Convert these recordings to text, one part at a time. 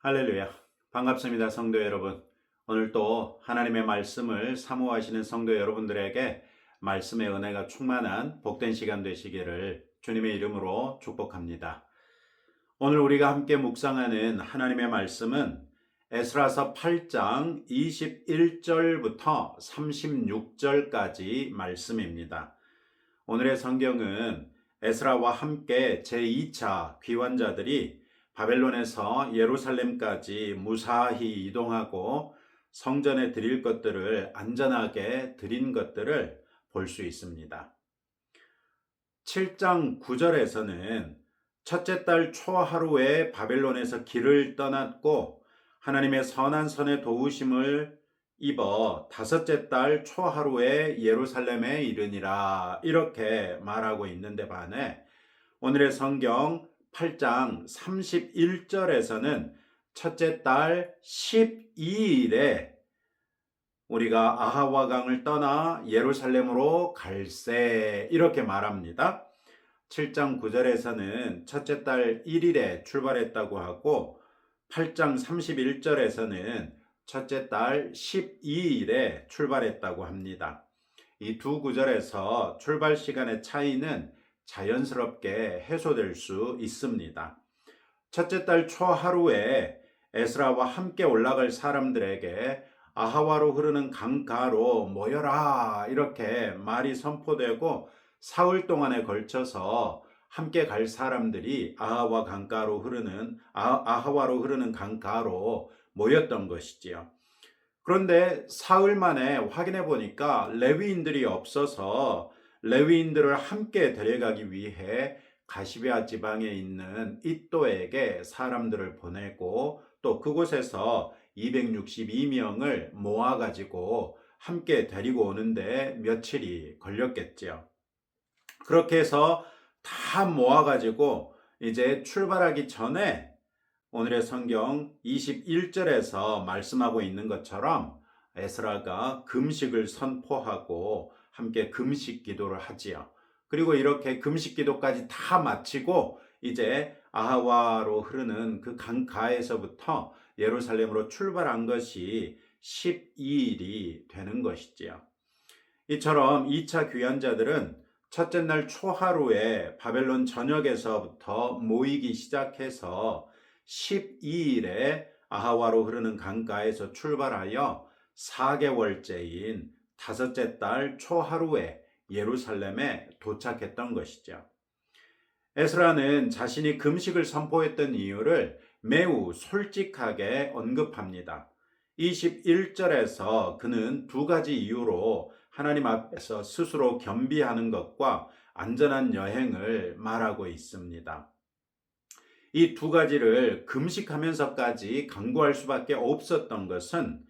할렐루야. 반갑습니다, 성도 여러분. 오늘 또 하나님의 말씀을 사모하시는 성도 여러분들에게 말씀의 은혜가 충만한 복된 시간 되시기를 주님의 이름으로 축복합니다. 오늘 우리가 함께 묵상하는 하나님의 말씀은 에스라서 8장 21절부터 36절까지 말씀입니다. 오늘의 성경은 에스라와 함께 제2차 귀환자들이 바벨론에서 예루살렘까지 무사히 이동하고 성전에 드릴 것들을 안전하게 드린 것들을 볼 수 있습니다. 7장 9절에서는 첫째 달 초하루에 바벨론에서 길을 떠났고 하나님의 선한 손의 도우심을 입어 다섯째 달 초하루에 예루살렘에 이르니라 이렇게 말하고 있는데 반해 오늘의 성경 8장 31절에서는 첫째 달 12일에 우리가 아하와 강을 떠나 예루살렘으로 갈세 이렇게 말합니다. 7장 9절에서는 첫째 달 1일에 출발했다고 하고 8장 31절에서는 첫째 달 12일에 출발했다고 합니다. 이 두 구절에서 출발 시간의 차이는 자연스럽게 해소될 수 있습니다. 첫째 달 초하루에 에스라와 함께 올라갈 사람들에게 아하와로 흐르는 강가로 모여라 이렇게 말이 선포되고 사흘 동안에 걸쳐서 함께 갈 사람들이 아하와로 흐르는 강가로 모였던 것이지요. 그런데 사흘 만에 확인해 보니까 레위인들이 없어서 레위인들을 함께 데려가기 위해 가시베아 지방에 있는 잇도에게 사람들을 보내고 또 그곳에서 262명을 모아가지고 함께 데리고 오는데 며칠이 걸렸겠죠. 그렇게 해서 다 모아가지고 이제 출발하기 전에 오늘의 성경 21절에서 말씀하고 있는 것처럼 에스라가 금식을 선포하고 함께 금식 기도를 하지요. 그리고 이렇게 금식 기도까지 다 마치고 이제 아하와로 흐르는 그 강가에서부터 예루살렘으로 출발한 것이 12일이 되는 것이지요. 이처럼 2차 귀환자들은 첫째 날 초하루에 바벨론 전역에서부터 모이기 시작해서 12일에 아하와로 흐르는 강가에서 출발하여 4개월째인 다섯째 달 초하루에 예루살렘에 도착했던 것이죠. 에스라는 자신이 금식을 선포했던 이유를 매우 솔직하게 언급합니다. 21절에서 그는 두 가지 이유로 하나님 앞에서 스스로 겸비하는 것과 안전한 여행을 말하고 있습니다. 이 두 가지를 금식하면서까지 강구할 수밖에 없었던 것은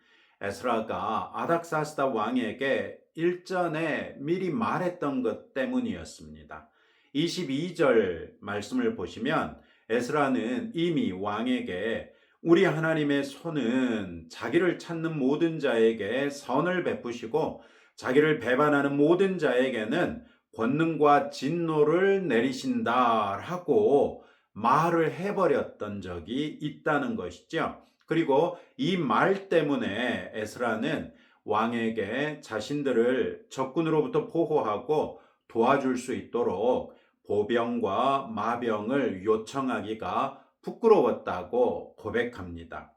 에스라가 아닥사스다 왕에게 일전에 미리 말했던 것 때문이었습니다. 22절 말씀을 보시면 에스라는 이미 왕에게 우리 하나님의 손은 자기를 찾는 모든 자에게 선을 베푸시고 자기를 배반하는 모든 자에게는 권능과 진노를 내리신다라고 말을 해버렸던 적이 있다는 것이죠. 그리고 이 말 때문에 에스라는 왕에게 자신들을 적군으로부터 보호하고 도와줄 수 있도록 보병과 마병을 요청하기가 부끄러웠다고 고백합니다.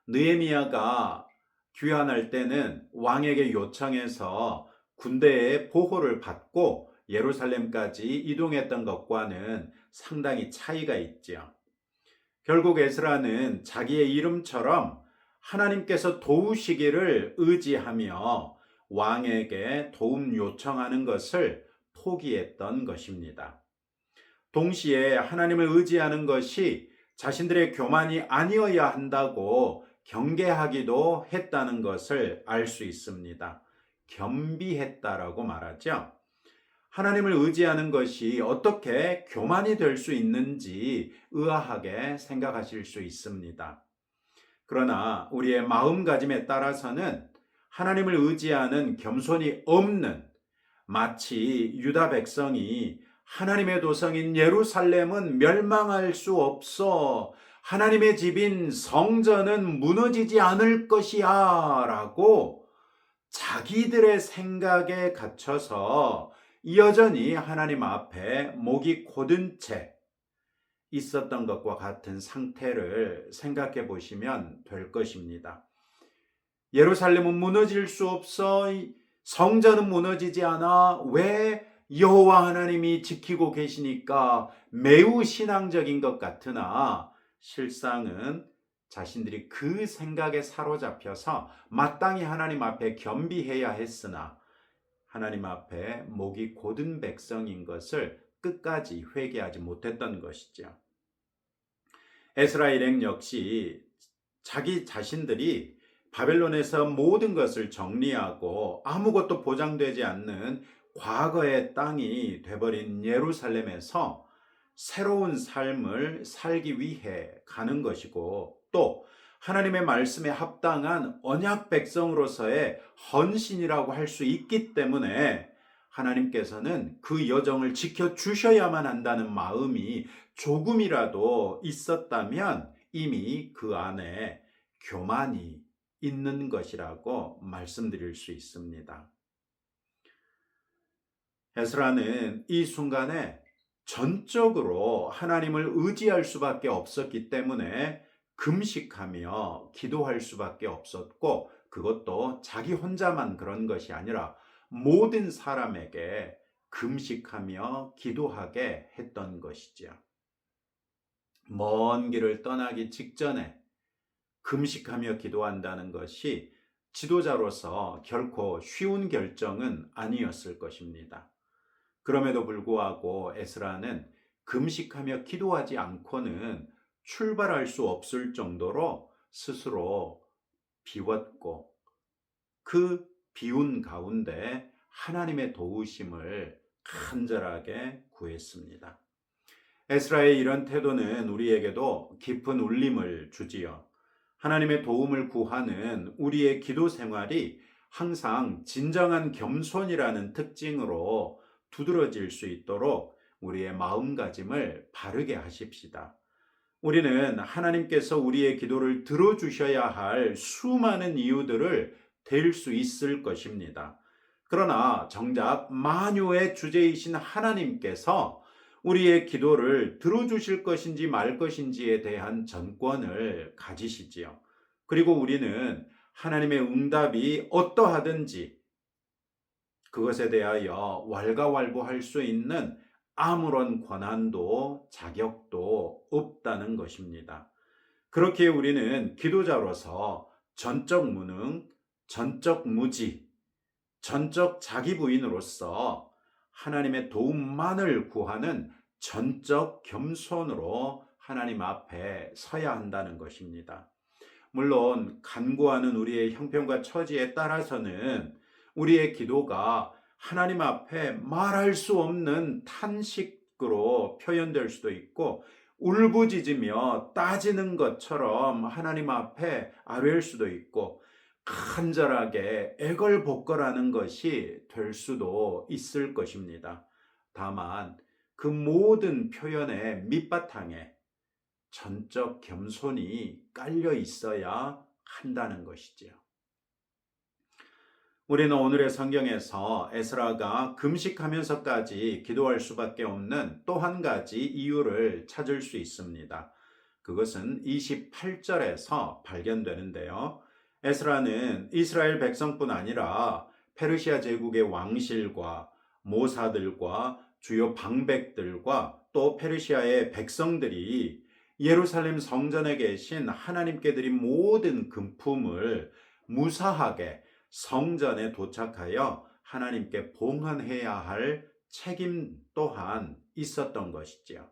느헤미야가 귀환할 때는 왕에게 요청해서 군대의 보호를 받고 예루살렘까지 이동했던 것과는 상당히 차이가 있죠. 결국 에스라는 자기의 이름처럼 하나님께서 도우시기를 의지하며 왕에게 도움 요청하는 것을 포기했던 것입니다. 동시에 하나님을 의지하는 것이 자신들의 교만이 아니어야 한다고 경계하기도 했다는 것을 알 수 있습니다. 겸비했다라고 말하죠. 하나님을 의지하는 것이 어떻게 교만이 될 수 있는지 의아하게 생각하실 수 있습니다. 그러나 우리의 마음가짐에 따라서는 하나님을 의지하는 겸손이 없는 마치 유다 백성이 하나님의 도성인 예루살렘은 멸망할 수 없어. 하나님의 집인 성전은 무너지지 않을 것이야 라고 자기들의 생각에 갇혀서 여전히 하나님 앞에 목이 곧은 채 있었던 것과 같은 상태를 생각해 보시면 될 것입니다. 예루살렘은 무너질 수 없어. 성전은 무너지지 않아. 왜? 여호와 하나님이 지키고 계시니까. 매우 신앙적인 것 같으나 실상은 자신들이 그 생각에 사로잡혀서 마땅히 하나님 앞에 겸비해야 했으나 하나님 앞에 목이 곧은 백성인 것을 끝까지 회개하지 못했던 것이죠. 에스라 일행 역시 자기 자신들이 바벨론에서 모든 것을 정리하고 아무것도 보장되지 않는 과거의 땅이 되버린 예루살렘에서 새로운 삶을 살기 위해 가는 것이고, 또 하나님의 말씀에 합당한 언약 백성으로서의 헌신이라고 할 수 있기 때문에 하나님께서는 그 여정을 지켜주셔야만 한다는 마음이 조금이라도 있었다면 이미 그 안에 교만이 있는 것이라고 말씀드릴 수 있습니다. 에스라는 이 순간에 전적으로 하나님을 의지할 수밖에 없었기 때문에 금식하며 기도할 수밖에 없었고, 그것도 자기 혼자만 그런 것이 아니라 모든 사람에게 금식하며 기도하게 했던 것이죠. 먼 길을 떠나기 직전에 금식하며 기도한다는 것이 지도자로서 결코 쉬운 결정은 아니었을 것입니다. 그럼에도 불구하고 에스라는 금식하며 기도하지 않고는 출발할 수 없을 정도로 스스로 비웠고, 그 비운 가운데 하나님의 도우심을 간절하게 구했습니다. 에스라의 이런 태도는 우리에게도 깊은 울림을 주지요. 하나님의 도움을 구하는 우리의 기도 생활이 항상 진정한 겸손이라는 특징으로 두드러질 수 있도록 우리의 마음가짐을 바르게 하십시다. 우리는 하나님께서 우리의 기도를 들어주셔야 할 수많은 이유들을 댈 수 있을 것입니다. 그러나 정작 만유의 주제이신 하나님께서 우리의 기도를 들어주실 것인지 말 것인지에 대한 전권을 가지시지요. 그리고 우리는 하나님의 응답이 어떠하든지 그것에 대하여 왈가왈부할 수 있는 아무런 권한도 자격도 없다는 것입니다. 그렇게 우리는 기도자로서 전적 무능, 전적 무지, 전적 자기 부인으로서 하나님의 도움만을 구하는 전적 겸손으로 하나님 앞에 서야 한다는 것입니다. 물론 간구하는 우리의 형편과 처지에 따라서는 우리의 기도가 하나님 앞에 말할 수 없는 탄식으로 표현될 수도 있고, 울부짖으며 따지는 것처럼 하나님 앞에 아뢰일 수도 있고, 간절하게 애걸복걸하는 것이 될 수도 있을 것입니다. 다만 그 모든 표현의 밑바탕에 전적 겸손이 깔려 있어야 한다는 것이지요. 우리는 오늘의 성경에서 에스라가 금식하면서까지 기도할 수밖에 없는 또 한 가지 이유를 찾을 수 있습니다. 그것은 28절에서 발견되는데요. 에스라는 이스라엘 백성뿐 아니라 페르시아 제국의 왕실과 모사들과 주요 방백들과 또 페르시아의 백성들이 예루살렘 성전에 계신 하나님께 드린 모든 금품을 무사하게 성전에 도착하여 하나님께 봉헌해야 할 책임 또한 있었던 것이지요.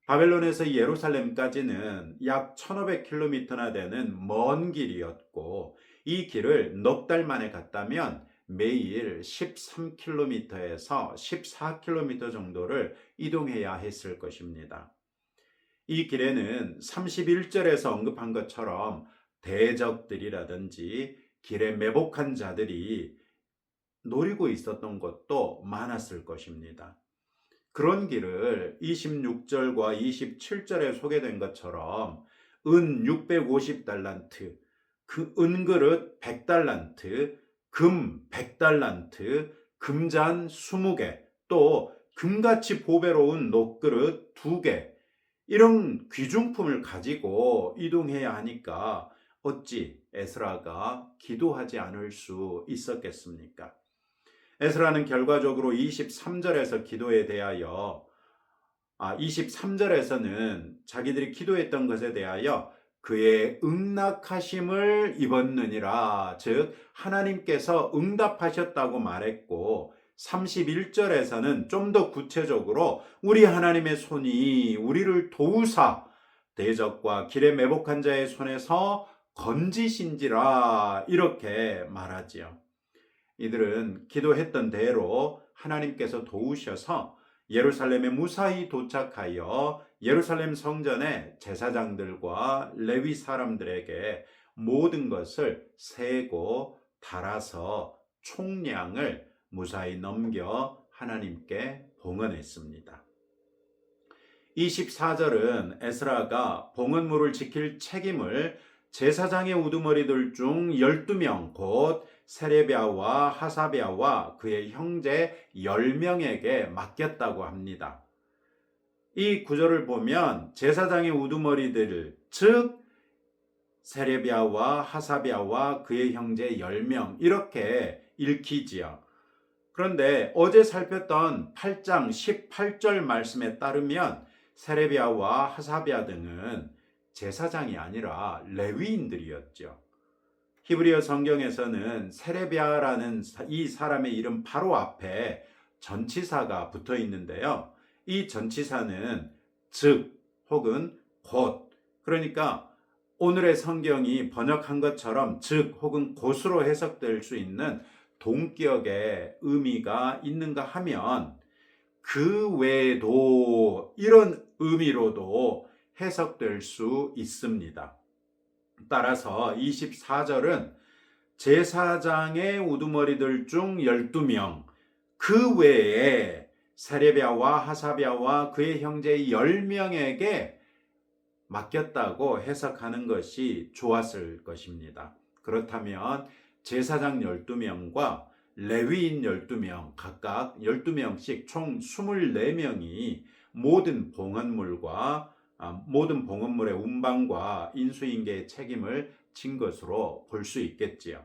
바벨론에서 예루살렘까지는 약 1500km나 되는 먼 길이었고, 이 길을 넉 달 만에 갔다면 매일 13km에서 14km 정도를 이동해야 했을 것입니다. 이 길에는 31절에서 언급한 것처럼 대적들이라든지 길에 매복한 자들이 노리고 있었던 것도 많았을 것입니다. 그런 길을 26절과 27절에 소개된 것처럼 은 650달란트, 그 은그릇 100달란트, 금 100달란트, 금잔 20개, 또 금같이 보배로운 녹그릇 2개, 이런 귀중품을 가지고 이동해야 하니까 어찌 에스라가 기도하지 않을 수 있었겠습니까? 에스라는 결과적으로 23절에서 기도에 대하여 23절에서는 자기들이 기도했던 것에 대하여 그의 응낙하심을 입었느니라, 즉 하나님께서 응답하셨다고 말했고, 31절에서는 좀 더 구체적으로 우리 하나님의 손이 우리를 도우사 대적과 길에 매복한 자의 손에서 건지신지라 이렇게 말하지요. 이들은 기도했던 대로 하나님께서 도우셔서 예루살렘에 무사히 도착하여 예루살렘 성전의 제사장들과 레위 사람들에게 모든 것을 세고 달아서 총량을 무사히 넘겨 하나님께 봉헌했습니다. 24절은 에스라가 봉헌물을 지킬 책임을 제사장의 우두머리들 중 12명 곧 세레비야와 하사비야와 그의 형제 10명에게 맡겼다고 합니다. 이 구절을 보면 제사장의 우두머리들, 즉 세레비야와 하사비야와 그의 형제 10명 이렇게 읽히지요. 그런데 어제 살폈던 8장 18절 말씀에 따르면 세레비야와 하사비야 등은 제사장이 아니라 레위인들이었죠. 히브리어 성경에서는 세레비야라는 이 사람의 이름 바로 앞에 전치사가 붙어 있는데요. 이 전치사는 즉 혹은 곧, 그러니까 오늘의 성경이 번역한 것처럼 즉 혹은 곧으로 해석될 수 있는 동격의 의미가 있는가 하면 그 외에도 이런 의미로도 해석될 수 있습니다. 따라서 24절은 제사장의 우두머리들 중 12명, 그 외에 세레비야와 하사비야와 그의 형제 10명에게 맡겼다고 해석하는 것이 좋았을 것입니다. 그렇다면 제사장 12명과 레위인 12명, 각각 12명씩 총 24명이 모든 봉헌물의 운반과 인수인계의 책임을 진 것으로 볼 수 있겠지요.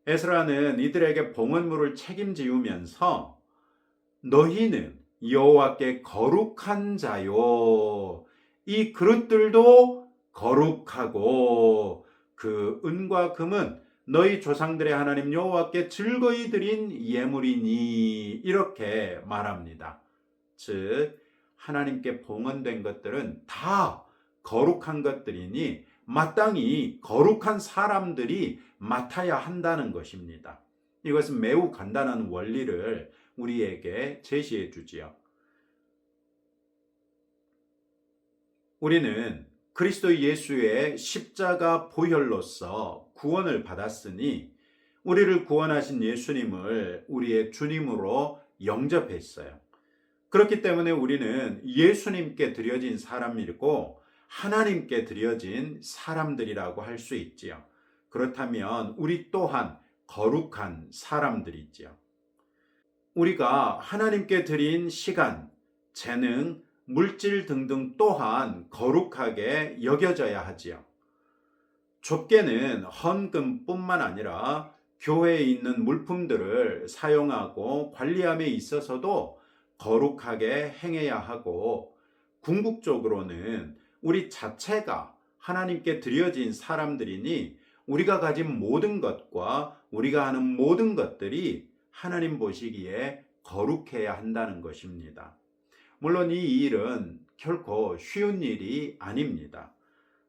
에스라는 이들에게 봉헌물을 책임지우면서 너희는 여호와께 거룩한 자요, 이 그릇들도 거룩하고 그 은과 금은 너희 조상들의 하나님 여호와께 즐거이 드린 예물이니 이렇게 말합니다. 즉 하나님께 봉헌된 것들은 다 거룩한 것들이니 마땅히 거룩한 사람들이 맡아야 한다는 것입니다. 이것은 매우 간단한 원리를 우리에게 제시해 주지요. 우리는 그리스도 예수의 십자가 보혈로서 구원을 받았으니 우리를 구원하신 예수님을 우리의 주님으로 영접했어요. 그렇기 때문에 우리는 예수님께 드려진 사람이고 하나님께 드려진 사람들이라고 할 수 있지요. 그렇다면 우리 또한 거룩한 사람들이지요. 우리가 하나님께 드린 시간, 재능, 물질 등등 또한 거룩하게 여겨져야 하지요. 좁게는 헌금뿐만 아니라 교회에 있는 물품들을 사용하고 관리함에 있어서도 거룩하게 행해야 하고, 궁극적으로는 우리 자체가 하나님께 드려진 사람들이니 우리가 가진 모든 것과 우리가 하는 모든 것들이 하나님 보시기에 거룩해야 한다는 것입니다. 물론 이 일은 결코 쉬운 일이 아닙니다.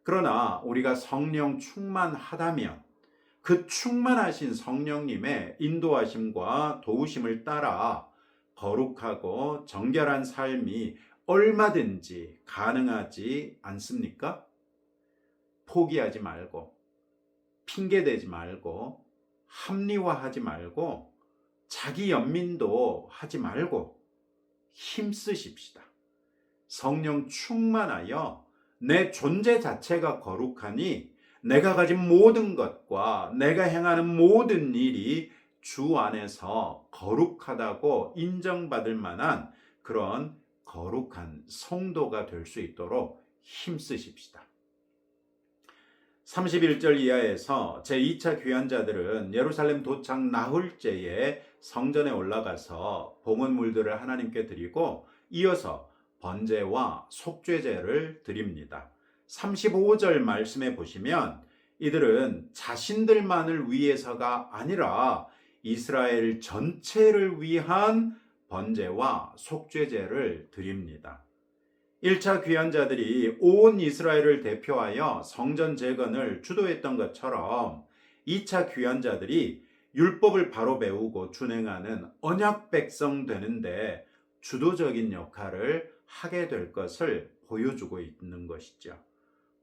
그러나 우리가 성령 충만하다면 그 충만하신 성령님의 인도하심과 도우심을 따라 거룩하고 정결한 삶이 얼마든지 가능하지 않습니까? 포기하지 말고, 핑계대지 말고, 합리화하지 말고, 자기 연민도 하지 말고 힘쓰십시다. 성령 충만하여 내 존재 자체가 거룩하니 내가 가진 모든 것과 내가 행하는 모든 일이 주 안에서 거룩하다고 인정받을 만한 그런 거룩한 성도가 될 수 있도록 힘쓰십시다. 31절 이하에서 제2차 귀환자들은 예루살렘 도착 나흘째에 성전에 올라가서 봉헌물들을 하나님께 드리고 이어서 번제와 속죄제를 드립니다. 35절 말씀에 보시면 이들은 자신들만을 위해서가 아니라 이스라엘 전체를 위한 번제와 속죄제를 드립니다. 1차 귀환자들이 온 이스라엘을 대표하여 성전 재건을 주도했던 것처럼 2차 귀환자들이 율법을 바로 배우고 준행하는 언약 백성 되는데 주도적인 역할을 하게 될 것을 보여주고 있는 것이죠.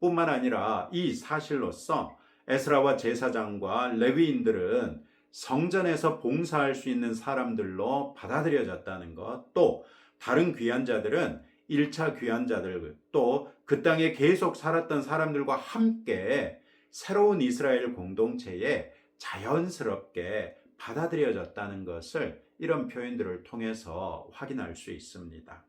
뿐만 아니라 이 사실로서 에스라와 제사장과 레위인들은 성전에서 봉사할 수 있는 사람들로 받아들여졌다는 것, 또 다른 귀환자들은 1차 귀환자들 또 그 땅에 계속 살았던 사람들과 함께 새로운 이스라엘 공동체에 자연스럽게 받아들여졌다는 것을 이런 표현들을 통해서 확인할 수 있습니다.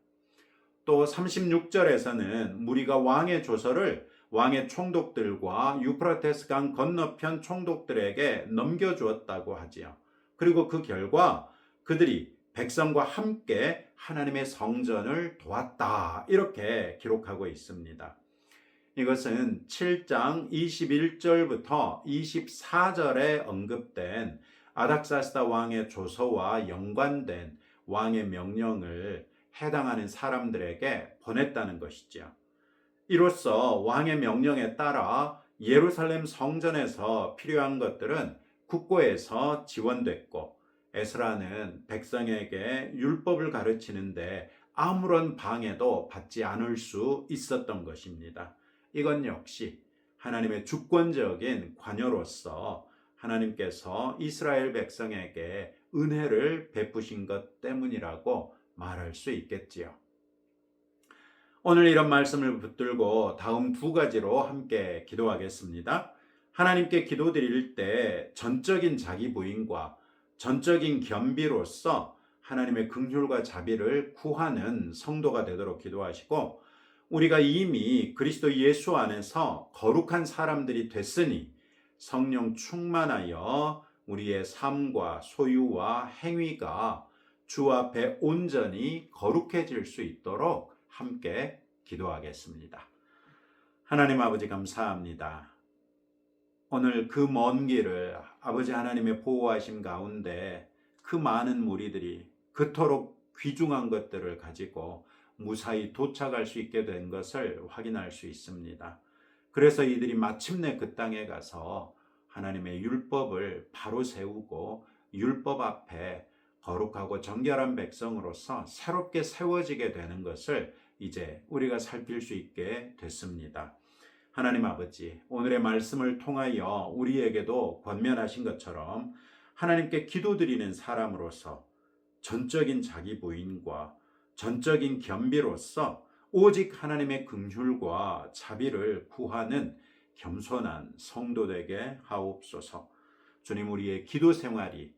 또 36절에서는 무리가 왕의 조서를 왕의 총독들과 유프라테스 강 건너편 총독들에게 넘겨주었다고 하지요. 그리고 그 결과 그들이 백성과 함께 하나님의 성전을 도왔다 이렇게 기록하고 있습니다. 이것은 7장 21절부터 24절에 언급된 아닥사스다 왕의 조서와 연관된 왕의 명령을 해당하는 사람들에게 보냈다는 것이죠. 이로써 왕의 명령에 따라 예루살렘 성전에서 필요한 것들은 국고에서 지원됐고 에스라는 백성에게 율법을 가르치는데 아무런 방해도 받지 않을 수 있었던 것입니다. 이건 역시 하나님의 주권적인 관여로서 하나님께서 이스라엘 백성에게 은혜를 베푸신 것 때문이라고 말할 수 있겠지요. 오늘 이런 말씀을 붙들고 다음 두 가지로 함께 기도하겠습니다. 하나님께 기도드릴 때 전적인 자기 부인과 전적인 겸비로서 하나님의 긍휼과 자비를 구하는 성도가 되도록 기도하시고 우리가 이미 그리스도 예수 안에서 거룩한 사람들이 됐으니 성령 충만하여 우리의 삶과 소유와 행위가 주 앞에 온전히 거룩해질 수 있도록 함께 기도하겠습니다. 하나님 아버지 감사합니다. 오늘 그 먼 길을 아버지 하나님의 보호하심 가운데 그 많은 무리들이 그토록 귀중한 것들을 가지고 무사히 도착할 수 있게 된 것을 확인할 수 있습니다. 그래서 이들이 마침내 그 땅에 가서 하나님의 율법을 바로 세우고 율법 앞에 거룩하고 정결한 백성으로서 새롭게 세워지게 되는 것을 이제 우리가 살필 수 있게 됐습니다. 하나님 아버지, 오늘의 말씀을 통하여 우리에게도 권면하신 것처럼 하나님께 기도드리는 사람으로서 전적인 자기 부인과 전적인 겸비로서 오직 하나님의 긍휼과 자비를 구하는 겸손한 성도 되게 하옵소서. 주님, 우리의 기도 생활이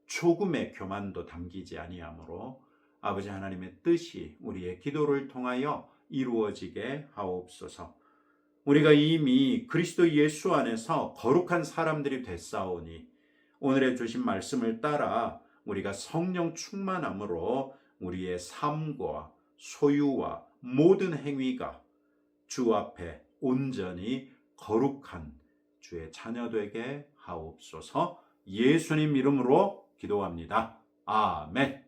조금의 교만도 담기지 아니하므로 아버지 하나님의 뜻이 우리의 기도를 통하여 이루어지게 하옵소서. 우리가 이미 그리스도 예수 안에서 거룩한 사람들이 됐사오니 오늘의 주신 말씀을 따라 우리가 성령 충만함으로 우리의 삶과 소유와 모든 행위가 주 앞에 온전히 거룩한 주의 자녀 되게 하옵소서. 예수님 이름으로 기도합니다. 아멘.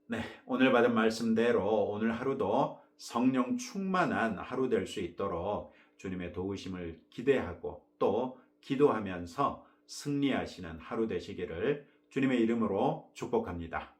네, 오늘 받은 말씀대로 오늘 하루도 성령 충만한 하루 될 수 있도록 주님의 도우심을 기대하고 또 기도하면서 승리하시는 하루 되시기를 주님의 이름으로 축복합니다.